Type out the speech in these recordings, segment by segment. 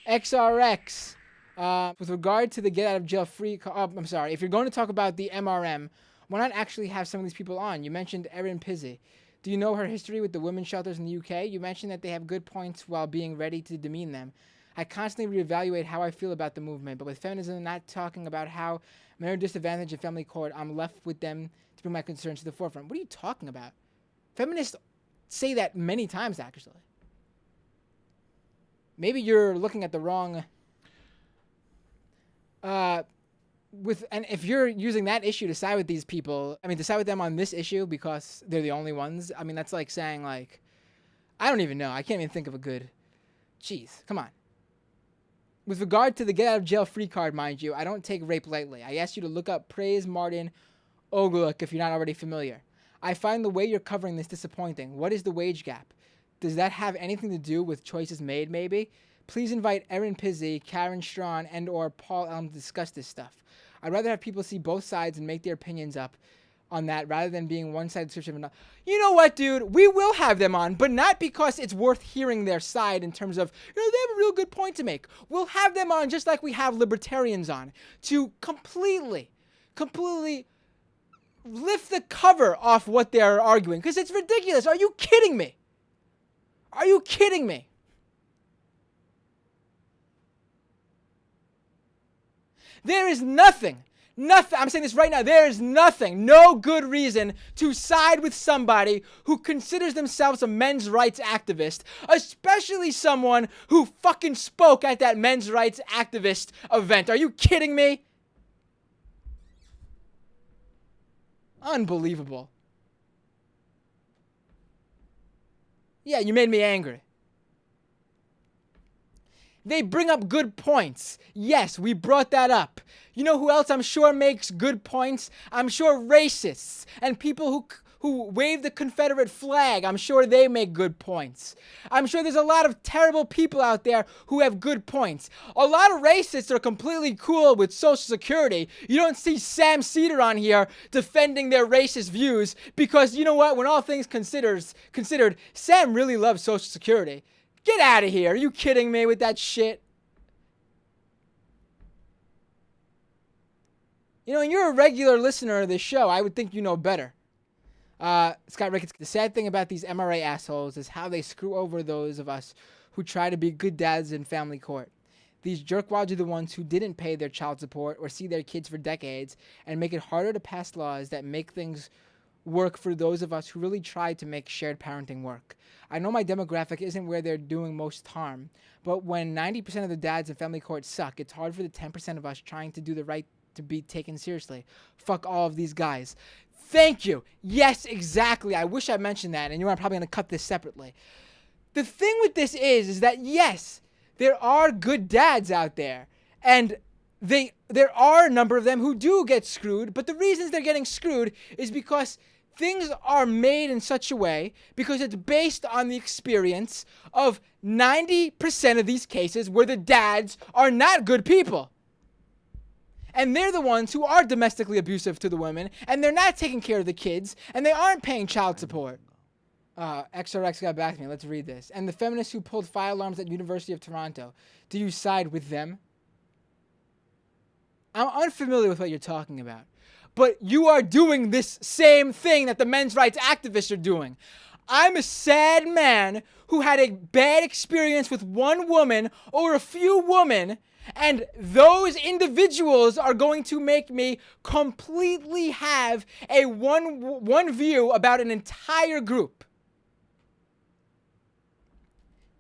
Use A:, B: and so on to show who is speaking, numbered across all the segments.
A: XRX. With regard to the get out of jail free, I'm sorry. If you're going to talk about the MRM, why not actually have some of these people on? You mentioned Erin Pizzi. Do you know her history with the women's shelters in the UK? You mentioned that they have good points while being ready to demean them. I constantly reevaluate how I feel about the movement, but with feminism not talking about how men are disadvantaged in family court, I'm left with them to bring my concerns to the forefront. What are you talking about? Feminists say that many times, actually. Maybe you're looking at the wrong... and if you're using that issue to side with these people, to side with them on this issue because they're the only ones, that's like saying, like, I don't even know. I can't even think of a good... Jeez, come on. With regard to the get out of jail free card, mind you, I don't take rape lightly. I asked you to look up Praise Martin Ogluk if you're not already familiar. I find the way you're covering this disappointing. What is the wage gap? Does that have anything to do with choices made, maybe? Please invite Erin Pizzi, Karen Strawn, and or Paul Elm to discuss this stuff. I'd rather have people see both sides and make their opinions up on that rather than being one-sided description of another. You know what, dude? We will have them on, but not because it's worth hearing their side in terms of, they have a real good point to make. We'll have them on just like we have libertarians on to completely lift the cover off what they're arguing because it's ridiculous. Are you kidding me? Are you kidding me? There is nothing, I'm saying this right now, there is no good reason to side with somebody who considers themselves a men's rights activist, especially someone who fucking spoke at that men's rights activist event. Are you kidding me? Unbelievable. Yeah, you made me angry. They bring up good points. Yes, we brought that up. You know who else I'm sure makes good points? I'm sure racists and people who wave the Confederate flag, I'm sure they make good points. I'm sure there's a lot of terrible people out there who have good points. A lot of racists are completely cool with Social Security. You don't see Sam Cedar on here defending their racist views because, you know what, when all things considered, Sam really loves Social Security. Get out of here. Are you kidding me with that shit? And you're a regular listener of this show. I would think you know better. Scott Ricketts, the sad thing about these MRA assholes is how they screw over those of us who try to be good dads in family court. These jerkwads are the ones who didn't pay their child support or see their kids for decades and make it harder to pass laws that make things work for those of us who really try to make shared parenting work. I know my demographic isn't where they're doing most harm, but when 90% of the dads in family court suck, it's hard for the 10% of us trying to do the right to be taken seriously. Fuck all of these guys. Thank you. Yes, exactly. I wish I mentioned that, and I'm probably going to cut this separately. The thing with this is that, yes, there are good dads out there, and there are a number of them who do get screwed, but the reasons they're getting screwed is because things are made in such a way because it's based on the experience of 90% of these cases where the dads are not good people. And they're the ones who are domestically abusive to the women, and they're not taking care of the kids, and they aren't paying child support. XRX got back to me. Let's read this. And the feminists who pulled fire alarms at University of Toronto, do you side with them? I'm unfamiliar with what you're talking about. But you are doing this same thing that the men's rights activists are doing. I'm a sad man who had a bad experience with one woman or a few women, and those individuals are going to make me completely have a one view about an entire group.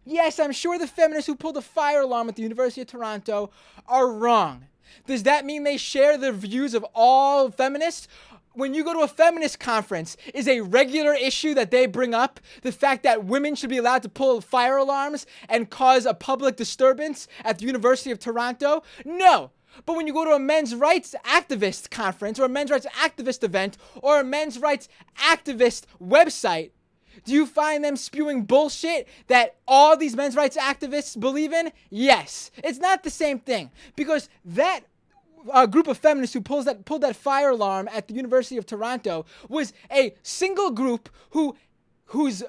A: Yes, I'm sure the feminists who pulled a fire alarm at the University of Toronto are wrong. Does that mean they share the views of all feminists? When you go to a feminist conference, is a regular issue that they bring up the fact that women should be allowed to pull fire alarms and cause a public disturbance at the University of Toronto? No. But when you go to a men's rights activist conference or a men's rights activist event or a men's rights activist website, do you find them spewing bullshit that all these men's rights activists believe in? Yes. It's not the same thing because that group of feminists who pulled that fire alarm at the University of Toronto was a single group who whose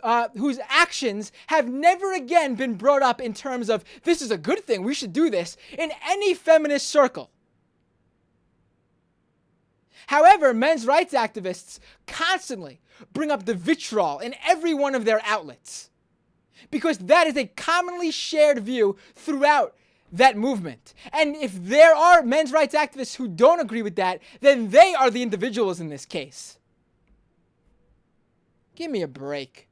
A: actions have never again been brought up in terms of this is a good thing, we should do this, in any feminist circle. However, men's rights activists constantly bring up the vitriol in every one of their outlets, because that is a commonly shared view throughout that movement. And if there are men's rights activists who don't agree with that, then they are the individuals in this case. Give me a break.